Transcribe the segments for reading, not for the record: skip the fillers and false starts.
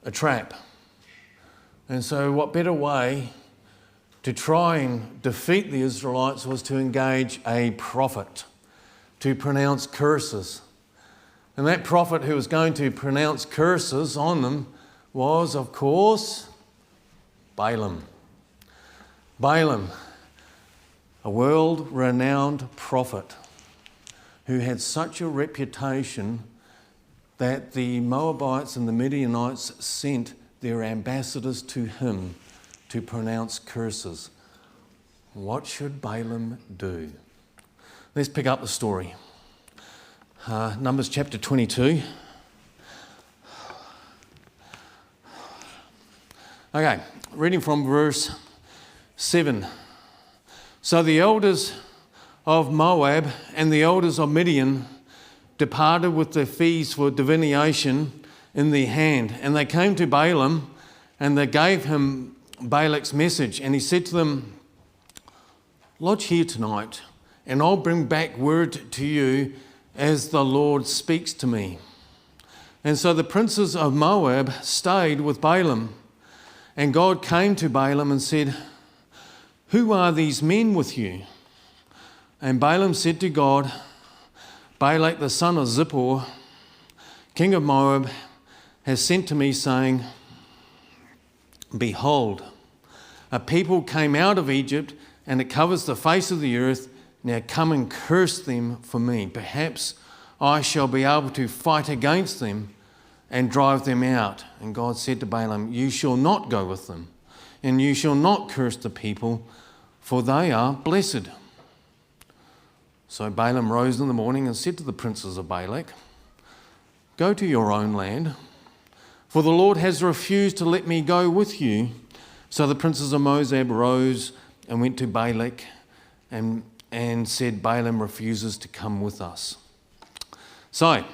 a trap. And so what better way to try and defeat the Israelites was to engage a prophet to pronounce curses. And that prophet who was going to pronounce curses on them was, of course, Balaam. Balaam, a world-renowned prophet who had such a reputation that the Moabites and the Midianites sent their ambassadors to him to pronounce curses. What should Balaam do? Let's pick up the story. Numbers chapter 22. Okay, reading from verse 7. So the elders of Moab and the elders of Midian departed with their fees for divination in their hand. And they came to Balaam, and they gave him Balak's message. And he said to them, lodge here tonight, and I'll bring back word to you as the Lord speaks to me. And so the princes of Moab stayed with Balaam. And God came to Balaam and said, who are these men with you? And Balaam said to God, Balak the son of Zippor, king of Moab, has sent to me, saying, behold, a people came out of Egypt, and it covers the face of the earth. Now come and curse them for me. Perhaps I shall be able to fight against them and drive them out. And God said to Balaam, you shall not go with them, and you shall not curse the people, for they are blessed. So Balaam rose in the morning and said to the princes of Balak, go to your own land, for the Lord has refused to let me go with you. So the princes of Moab rose and went to Balak and said, Balaam refuses to come with us. So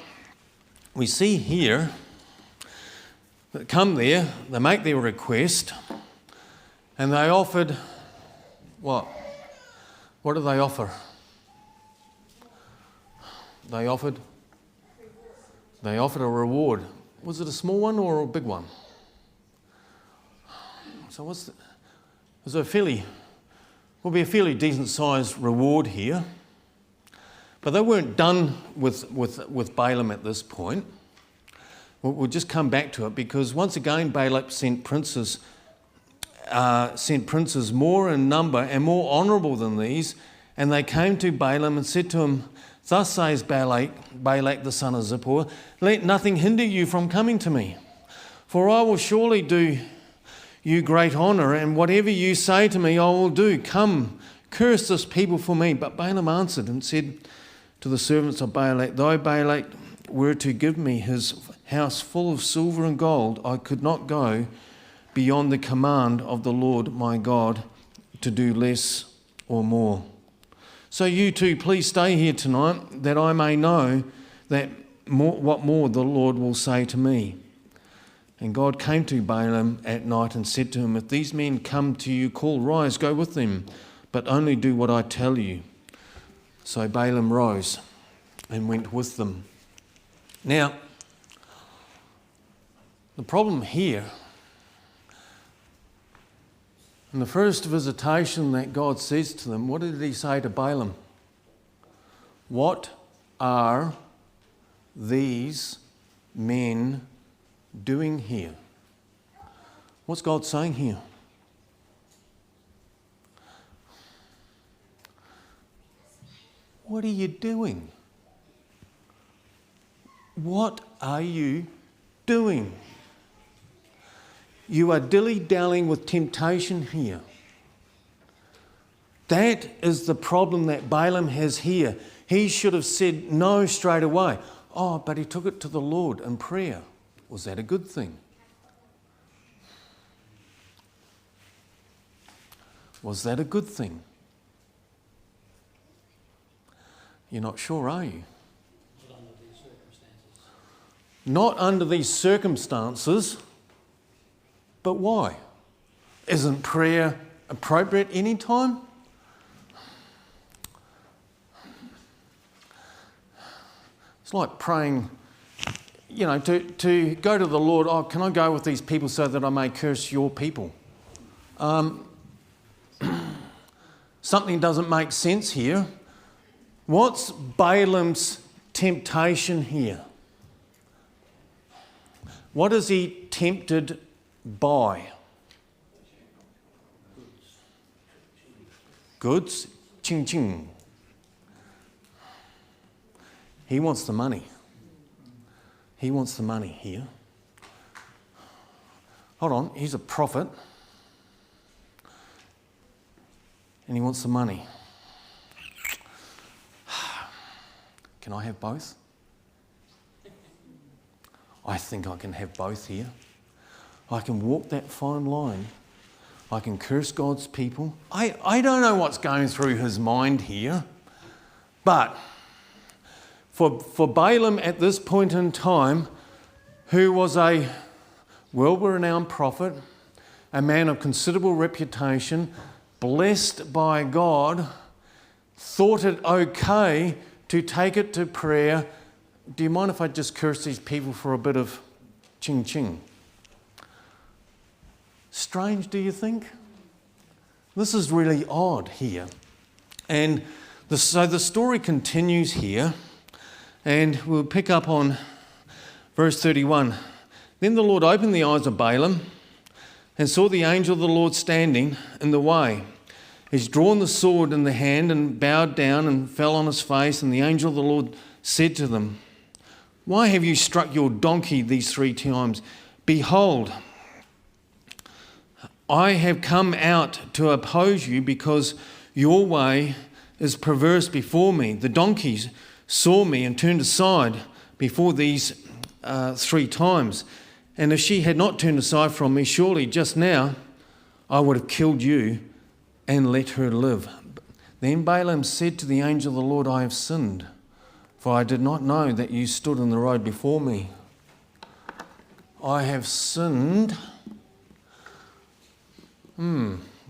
we see here that come there, they make their request, and they offered what? What did they offer? They offered a reward. Was it a small one or a big one? So was a fairly decent sized reward here. But they weren't done with Balaam at this point. We'll just come back to it, because once again Balak sent princes more in number and more honourable than these, and they came to Balaam and said to him, thus says Balak the son of Zippor, let nothing hinder you from coming to me, for I will surely do you great honour, and whatever you say to me I will do. Come, curse this people for me. But Balaam answered and said to the servants of Balak, though Balak were to give me his house full of silver and gold, I could not go beyond the command of the Lord my God to do less or more. So you too, please stay here tonight, that I may know what more the Lord will say to me. And God came to Balaam at night and said to him, if these men come to you, call, rise, go with them, but only do what I tell you. So Balaam rose and went with them. Now, the problem here, in the first visitation that God says to them, what did he say to Balaam? What are these men doing here? What's God saying here? What are you doing? What are you doing? You are dilly-dallying with temptation here. That is the problem that Balaam has here. He should have said no straight away. Oh, but he took it to the Lord in prayer. Was that a good thing? Was that a good thing? You're not sure, are you? Not under these circumstances. But why? Isn't prayer appropriate any time? It's like praying to go to the Lord, oh, can I go with these people so that I may curse your people? Something doesn't make sense here. What's Balaam's temptation here? What is he tempted by? Goods, ching ching. He wants the money. He wants the money here. Hold on, he's a prophet. And he wants the money. Can I have both? I think I can have both here. I can walk that fine line. I can curse God's people. I don't know what's going through his mind here. But for Balaam at this point in time, who was a well-renowned prophet, a man of considerable reputation, blessed by God, thought it okay to take it to prayer. Do you mind if I just curse these people for a bit of ching ching? Strange, do you think? This is really odd here. And so the story continues here, and we'll pick up on verse 31. Then the Lord opened the eyes of Balaam and saw the angel of the Lord standing in the way. He's drawn the sword in the hand and bowed down and fell on his face, and the angel of the Lord said to them, "Why have you struck your donkey these 3 times? Behold, I have come out to oppose you because your way is perverse before me. The donkeys saw me and turned aside before these 3 times. And if she had not turned aside from me, surely just now I would have killed you and let her live." Then Balaam said to the angel of the Lord, "I have sinned, for I did not know that you stood in the road before me." I have sinned.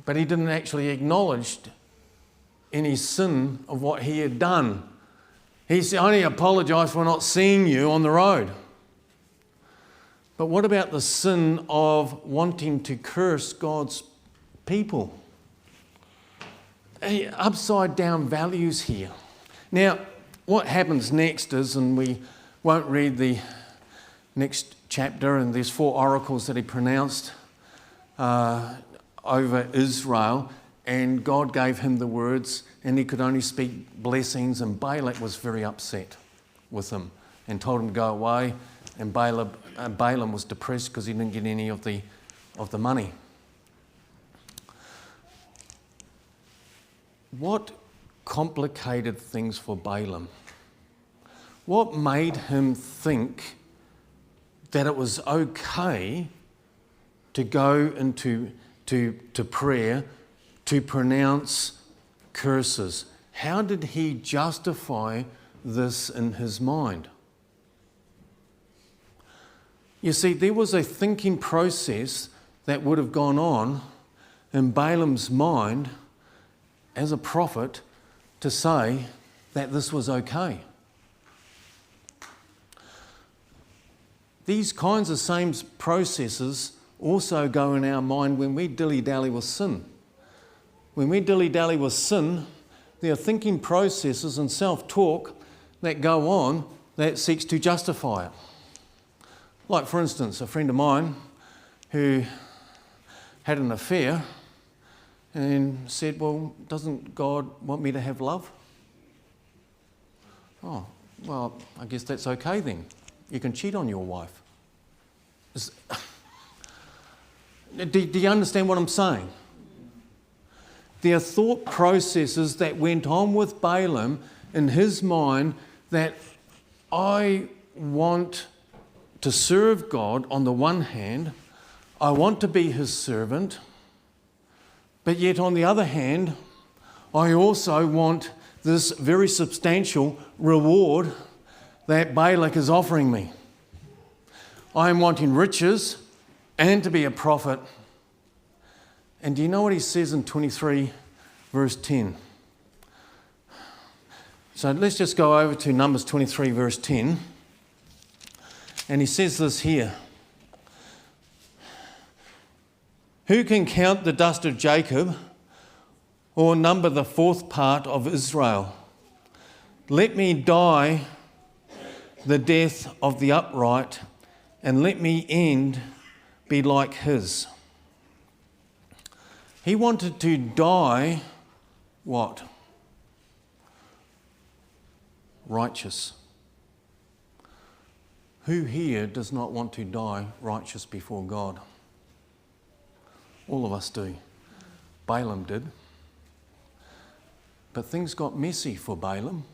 But he didn't actually acknowledge any sin of what he had done. He said, "I only apologise for not seeing you on the road." But what about the sin of wanting to curse God's people? Upside down values here. Now, what happens next is, and we won't read the next chapter, and there's 4 oracles that he pronounced over Israel, and God gave him the words, and he could only speak blessings, and Balak was very upset with him and told him to go away, and Balaam was depressed because he didn't get any of the money. What complicated things for Balaam? What made him think that it was okay to go into to prayer to pronounce curses? How did he justify this in his mind? You see, there was a thinking process that would have gone on in Balaam's mind as a prophet to say that this was okay. These kinds of same processes also go in our mind when we dilly-dally with sin. When we dilly-dally with sin, there are thinking processes and self-talk that go on that seeks to justify it. Like, for instance, a friend of mine who had an affair and said, "Well, doesn't God want me to have love?" "Oh, well, I guess that's okay then. You can cheat on your wife." Do you understand what I'm saying? There are thought processes that went on with Balaam in his mind that I want to serve God on the one hand, I want to be his servant, but yet on the other hand, I also want this very substantial reward that Balak is offering me. I am wanting riches and to be a prophet. And do you know what he says in 23 verse 10? So let's just go over to Numbers 23 verse 10. And he says this here. Who can count the dust of Jacob or number the fourth part of Israel? Let me die the death of the upright, and let me end be like his. He wanted to die what? Righteous. Who here does not want to die righteous before God? All of us do. Balaam did. But things got messy for Balaam.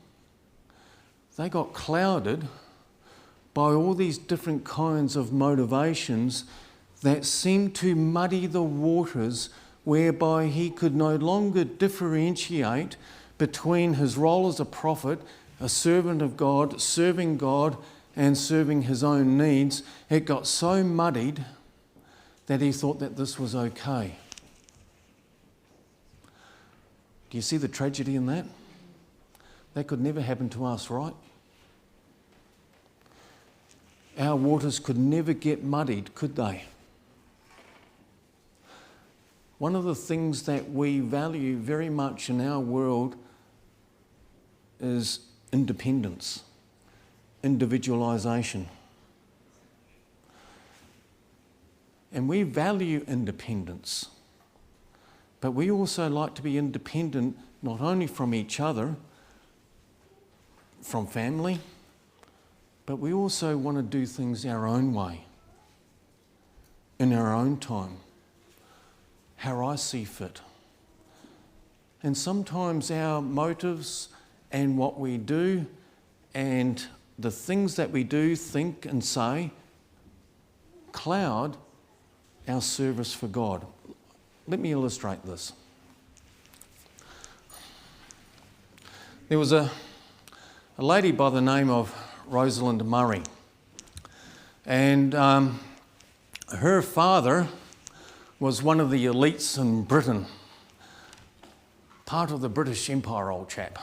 They got clouded by all these different kinds of motivations that seemed to muddy the waters, whereby he could no longer differentiate between his role as a prophet, a servant of God, and serving his own needs. It got so muddied that he thought that this was okay. Do you see the tragedy in that? That could never happen to us, right? Our waters could never get muddied, could they? One of the things that we value very much in our world is independence, individualisation. And we value independence, but we also like to be independent not only from each other, from family, but we also want to do things our own way, in our own time, how I see fit. And sometimes our motives and what we do and the things that we do, think and say cloud our service for God. Let me illustrate this. There was a lady by the name of Rosalind Murray, and her father was one of the elites in Britain, part of the British Empire, old chap,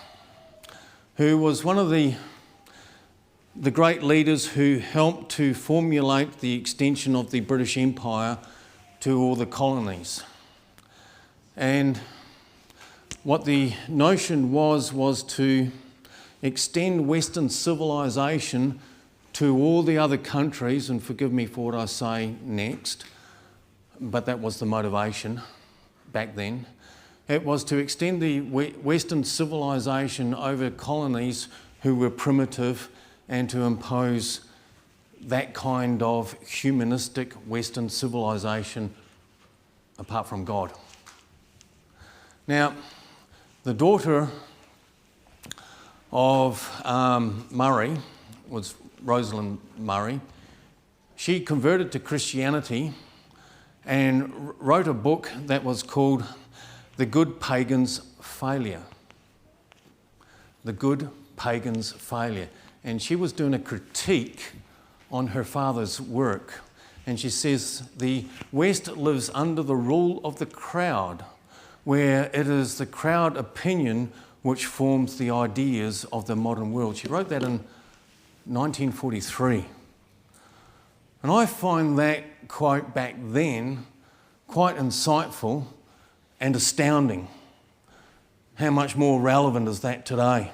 who was one of the great leaders who helped to formulate the extension of the British Empire to all the colonies. And what the notion was to extend Western civilization to all the other countries, and forgive me for what I say next, but that was the motivation back then. It was to extend the Western civilization over colonies who were primitive and to impose that kind of humanistic Western civilization apart from God. Now, the daughter of Murray was Rosalind Murray. She converted to Christianity and wrote a book that was called The Good Pagan's Failure. The Good Pagan's Failure. And she was doing a critique on her father's work. And she says, the West lives under the rule of the crowd, where it is the crowd opinion which forms the ideas of the modern world. She wrote that in 1943. And I find that quote back then quite insightful and astounding. How much more relevant is that today?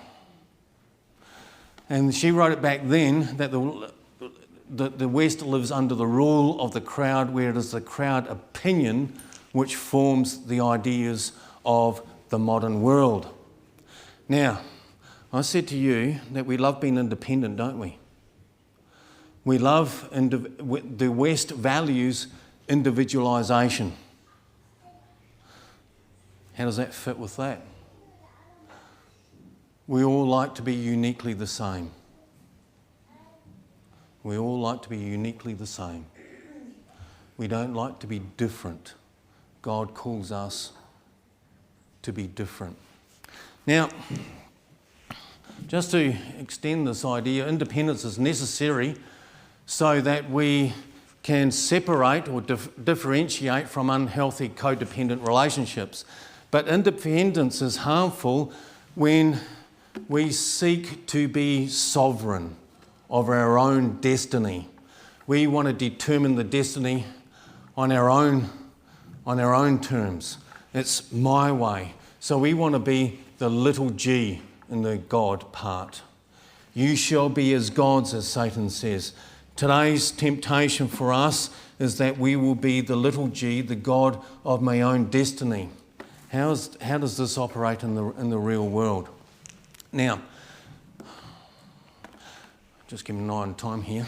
And she wrote it back then that the West lives under the rule of the crowd, where it is the crowd opinion which forms the ideas of the modern world. Now, I said to you that we love being independent, don't we? We love, the West values individualisation. How does that fit with that? We all like to be uniquely the same. We all like to be uniquely the same. We don't like to be different. God calls us to be different. Now, just to extend this idea, independence is necessary so that we can separate or differentiate from unhealthy codependent relationships. But independence is harmful when we seek to be sovereign of our own destiny. We want to determine the destiny on our own terms. It's my way. So we want to be the little g in the God part. You shall be as gods, as Satan says. Today's temptation for us is that we will be the little g, the God of my own destiny. How does this operate in the real world? Now, just give me an eye on time here.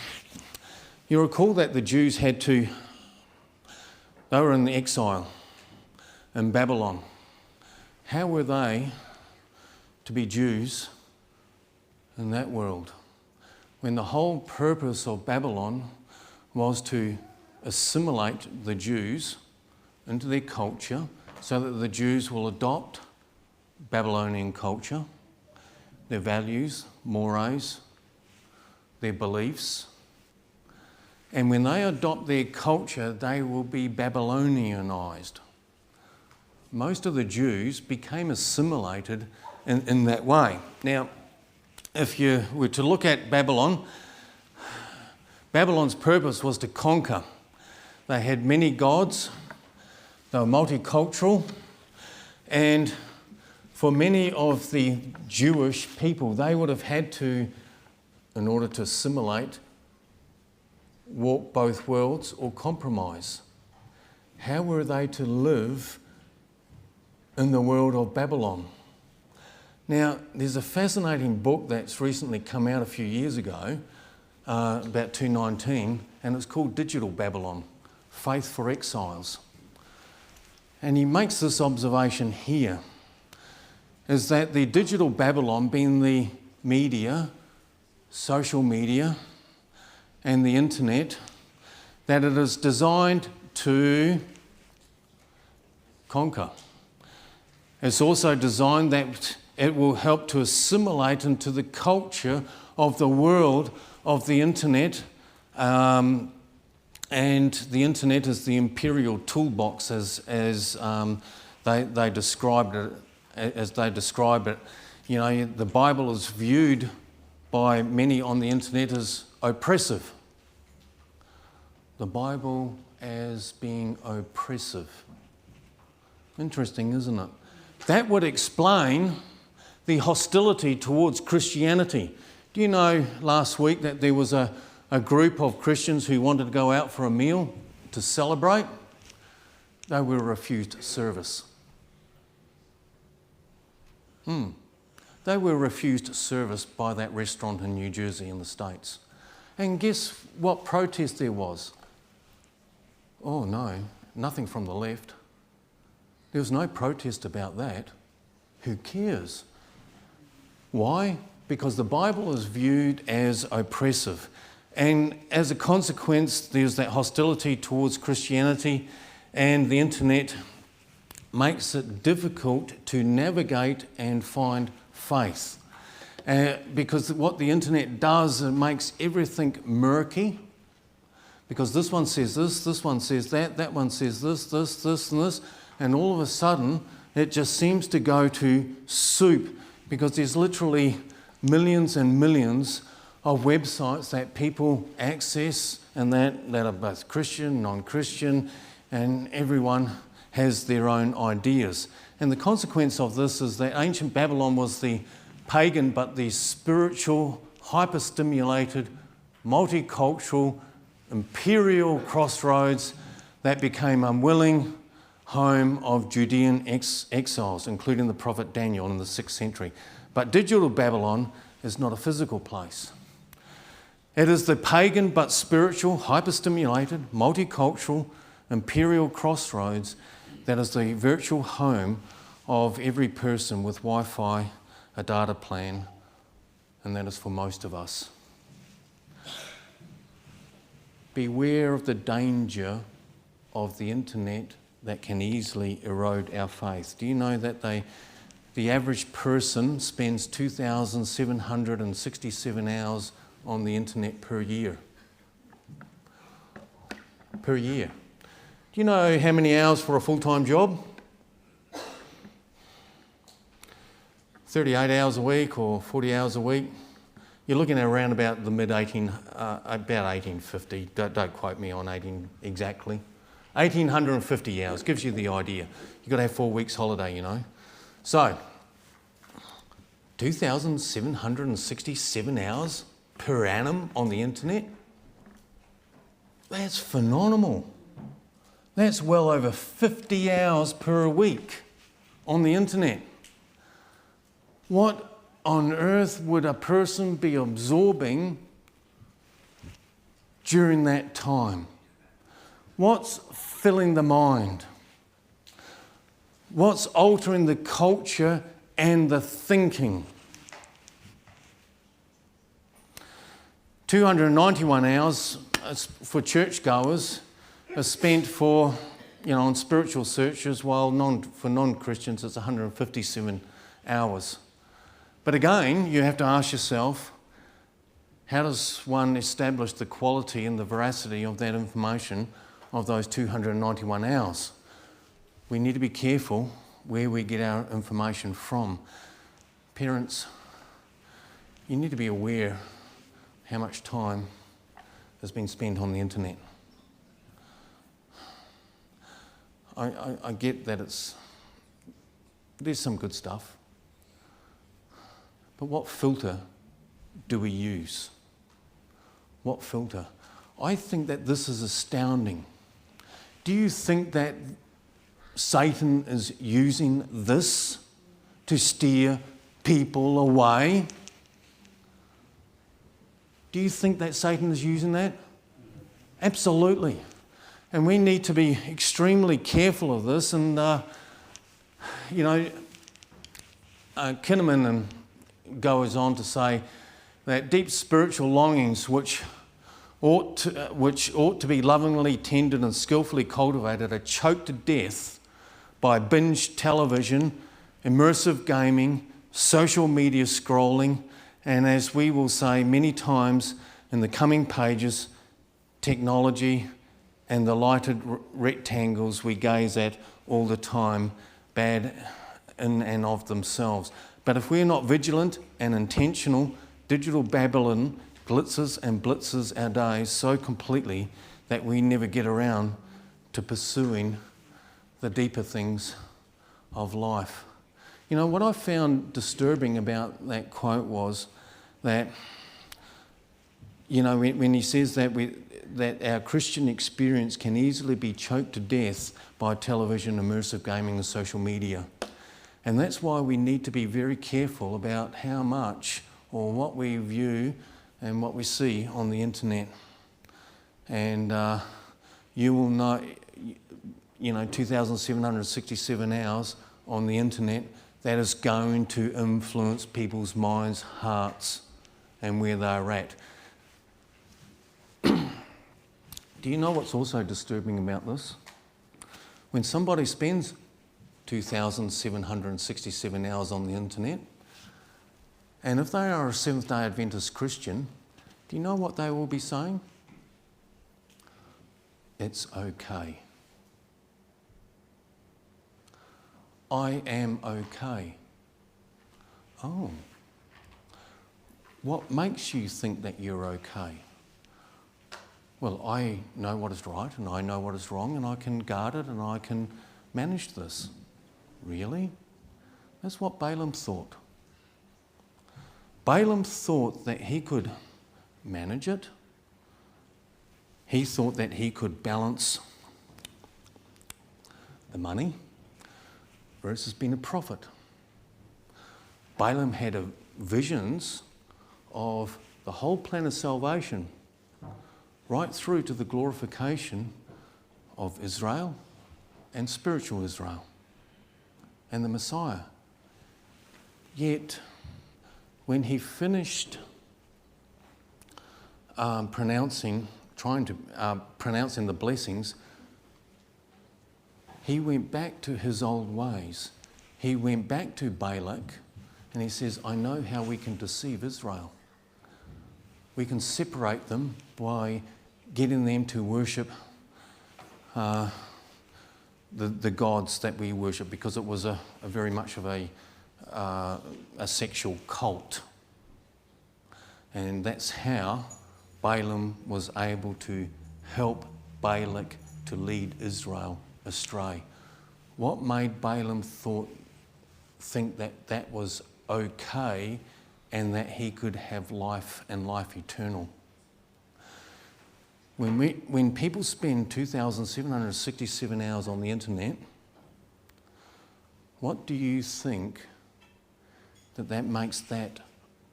You recall that the Jews they were in the exile in Babylon. How were they to be Jews in that world when the whole purpose of Babylon was to assimilate the Jews into their culture so that the Jews will adopt Babylonian culture, their values, mores, their beliefs. And when they adopt their culture, they will be Babylonianized. Most of the Jews became assimilated in that way. Now, if you were to look at Babylon, Babylon's purpose was to conquer. They had many gods, they were multicultural, and for many of the Jewish people, they would have had to, in order to assimilate, walk both worlds or compromise. How were they to live in the world of Babylon? Now, there's a fascinating book that's recently come out a few years ago, about 2019, and it's called Digital Babylon, Faith for Exiles. And he makes this observation here, is that the digital Babylon, being the media, social media, and the internet, that it is designed to conquer. It's also designed that it will help to assimilate into the culture of the world of the internet, and the internet is the imperial toolbox as they described it. As they describe it, you know, the Bible is viewed by many on the internet as oppressive. The Bible as being oppressive. Interesting, isn't it? That would explain the hostility towards Christianity. Do you know last week that there was a group of Christians who wanted to go out for a meal to celebrate? They were refused service. They were refused service by that restaurant in New Jersey in the States. And guess what protest there was? Oh no, nothing from the left. There was no protest about that. Who cares? Why? Because the Bible is viewed as oppressive. And as a consequence, there's that hostility towards Christianity, and the internet makes it difficult to navigate and find faith. Because what the internet does, it makes everything murky. Because this one says this one says that one says this, and this. And all of a sudden, it just seems to go to soup, because there's literally millions and millions of websites that people access, and that are both Christian, non-Christian, and everyone has their own ideas. And the consequence of this is that ancient Babylon was the pagan but the spiritual, hyper-stimulated, multicultural, imperial crossroads that became unwilling home of Judean exiles, including the prophet Daniel in the 6th century. But digital Babylon is not a physical place. It is the pagan but spiritual, hyper-stimulated, multicultural, imperial crossroads that is the virtual home of every person with Wi-Fi, a data plan, and that is for most of us. Beware of the danger of the internet that can easily erode our faith. Do you know that the average person spends 2,767 hours on the internet per year? Per year. Do you know how many hours for a full-time job? 38 hours a week or 40 hours a week. You're looking at around about the about 1850. Don't quote me on 18 exactly. 1850 hours gives you the idea. You've got to have 4 weeks holiday, you know. So, 2,767 hours per annum on the internet. That's phenomenal. That's well over 50 hours per week on the internet. What on earth would a person be absorbing during that time? What's filling the mind? What's altering the culture and the thinking? 291 hours for churchgoers are spent for, on spiritual searches, while for non-Christians it's 157 hours. But again, you have to ask yourself, how does one establish the quality and the veracity of that information of those 291 hours? We need to be careful where we get our information from. Parents, you need to be aware how much time has been spent on the internet. I get that there's some good stuff, but what filter do we use? What filter? I think that this is astounding. Do you think that Satan is using this to steer people away? Do you think that Satan is using that? Absolutely. And we need to be extremely careful of this. And, Kinnaman goes on to say that deep spiritual longings which ought to be lovingly tended and skillfully cultivated are choked to death by binge television, immersive gaming, social media scrolling, and as we will say many times in the coming pages, technology and the lighted rectangles we gaze at all the time, bad in and of themselves. But if we're not vigilant and intentional, digital Babylon glitzes and blitzes our days so completely that we never get around to pursuing the deeper things of life. You know, what I found disturbing about that quote was that, when he says that that our Christian experience can easily be choked to death by television, immersive gaming and social media. And that's why we need to be very careful about how much or what we view and what we see on the internet. And you will know, 2,767 hours on the internet, that is going to influence people's minds, hearts, and where they're at. Do you know what's also disturbing about this? When somebody spends 2,767 hours on the internet, and if they are a Seventh-day Adventist Christian, do you know what they will be saying? It's okay. I am okay. Oh. What makes you think that you're okay? Well, I know what is right and I know what is wrong and I can guard it and I can manage this. Really? That's what Balaam thought. Balaam thought that he could manage it. He thought that he could balance the money versus being a prophet. Balaam had visions of the whole plan of salvation right through to the glorification of Israel and spiritual Israel and the Messiah. Yet, when he finished pronouncing the blessings, he went back to his old ways. He went back to Balak and he says, I know how we can deceive Israel. We can separate them by getting them to worship the gods that we worship, because it was a very much of a sexual cult. And that's how Balaam was able to help Balak to lead Israel astray. What made Balaam think that that was okay and that he could have life and life eternal? When people spend 2,767 hours on the internet, what do you think that makes that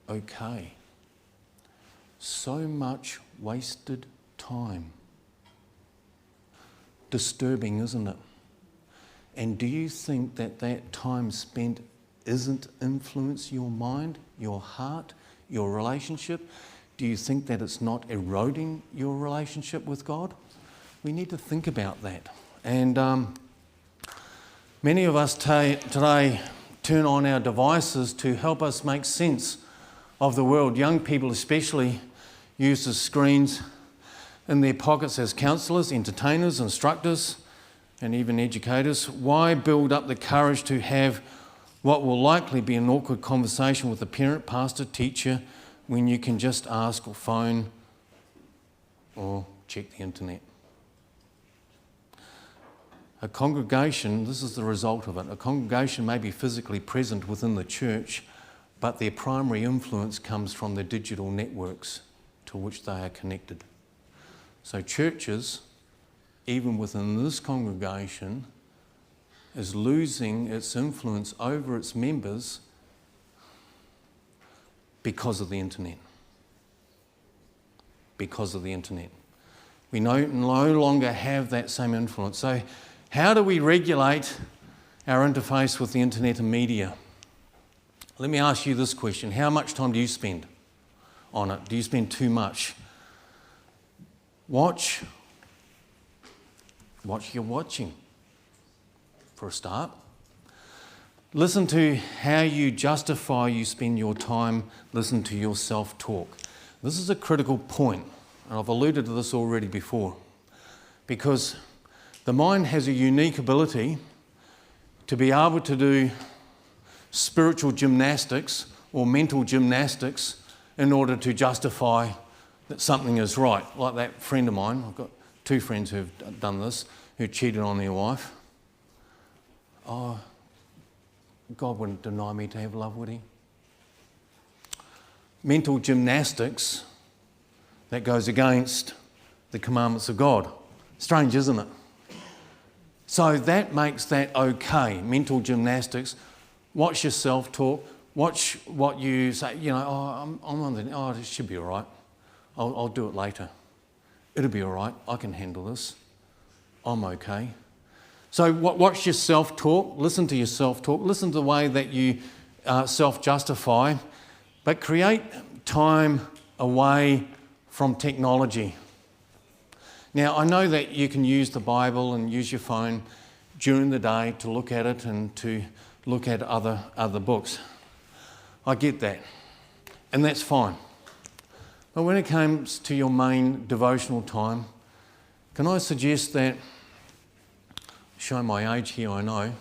okay? So much wasted time. Disturbing, isn't it? And do you think that time spent isn't influence your mind, your heart, your relationship? Do you think that it's not eroding your relationship with God? We need to think about that. And many of us today turn on our devices to help us make sense of the world. Young people especially use the screens in their pockets as counsellors, entertainers, instructors, and even educators. Why build up the courage to have what will likely be an awkward conversation with a parent, pastor, teacher, when you can just ask or phone or check the internet? A congregation, this is the result of it, a congregation may be physically present within the church, but their primary influence comes from the digital networks to which they are connected. So churches, even within this congregation, is losing its influence over its members because of the internet. Because of the internet. We no longer have that same influence. So how do we regulate our interface with the internet and media? Let me ask you this question. How much time do you spend on it? Do you spend too much? Watch you're watching, for a start. Listen to how you justify you spend your time. Listen to your self-talk. This is a critical point, and I've alluded to this already before, because the mind has a unique ability to be able to do spiritual gymnastics or mental gymnastics in order to justify that something is right. Like that friend of mine, I've got two friends who've done this, who cheated on their wife. Oh, God wouldn't deny me to have love, would he? Mental gymnastics that goes against the commandments of God. Strange, isn't it? So that makes that okay, mental gymnastics. Watch your self-talk. Watch what you say. You know, I'm on the... Oh, it should be all right. I'll do it later. It'll be all right. I can handle this. I'm okay. So watch your self-talk. Listen to your self-talk. Listen to the way that you self-justify. But create time away from technology. Now, I know that you can use the Bible and use your phone during the day to look at it and to look at other books. I get that. And that's fine. But when it comes to your main devotional time, can I suggest that, show my age here, I know.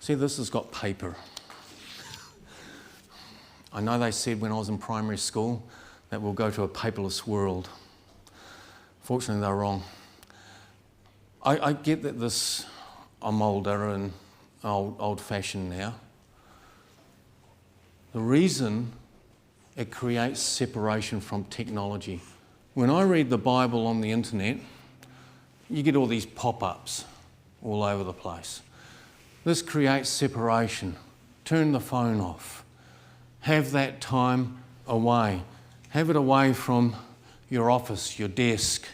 See, this has got paper. I know they said when I was in primary school that we'll go to a paperless world. Fortunately, they're wrong. I get that I'm older and old-fashioned now. The reason it creates separation from technology. When I read the Bible on the internet, you get all these pop-ups all over the place. This creates separation. Turn the phone off. Have that time away. Have it away from your office, your desk,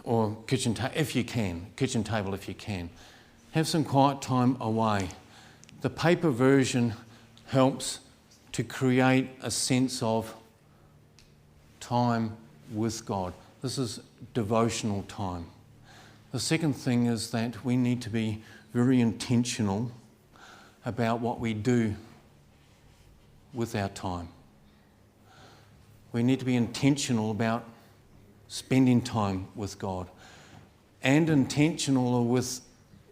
or kitchen table if you can. Have some quiet time away. The paper version helps to create a sense of time with God. This is devotional time. The second thing is that we need to be very intentional about what we do with our time. We need to be intentional about spending time with God and intentional with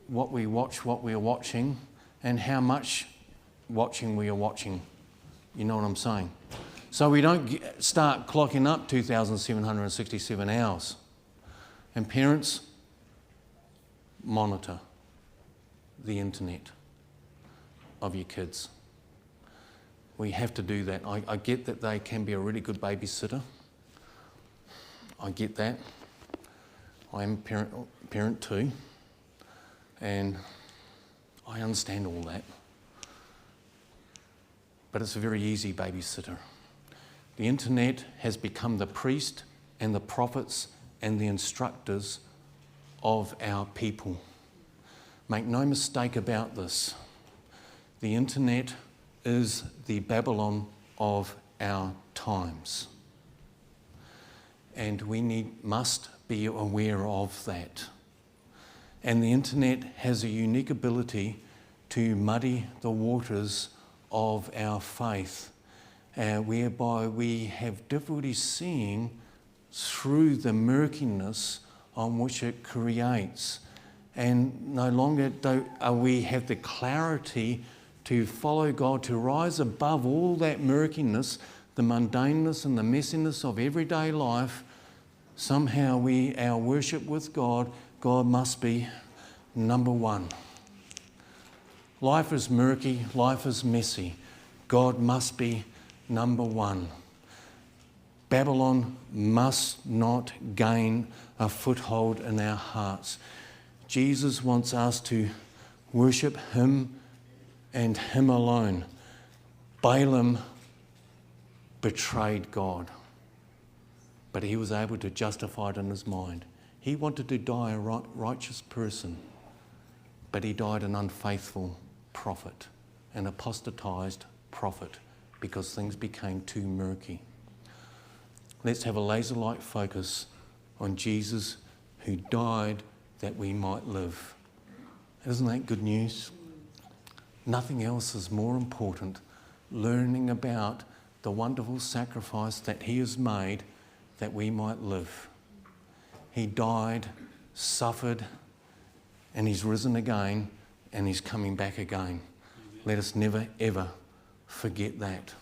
what we watch, what we're watching, and how much watching where you're watching. You know what I'm saying? So we don't start clocking up 2,767 hours. And parents, monitor the internet of your kids. We have to do that. I get that they can be a really good babysitter. I get that. I am a parent too. And I understand all that. But it's a very easy babysitter. The internet has become the priest and the prophets and the instructors of our people. Make no mistake about this. The internet is the Babylon of our times. And we must be aware of that. And the internet has a unique ability to muddy the waters of our faith, whereby we have difficulty seeing through the murkiness on which it creates. And no longer do we have the clarity to follow God, to rise above all that murkiness, the mundaneness and the messiness of everyday life. Somehow our worship with God must be number one. Life is murky, life is messy. God must be number one. Babylon must not gain a foothold in our hearts. Jesus wants us to worship him and him alone. Balaam betrayed God, but he was able to justify it in his mind. He wanted to die a righteous person, but he died an unfaithful prophet, an apostatized prophet, because things became too murky. Let's have a laser-like focus on Jesus, who died that we might live. Isn't that good news? Nothing else is more important. Learning about the wonderful sacrifice that he has made that we might live. He died, suffered, and he's risen again, and he's coming back again. Let us never, ever forget that.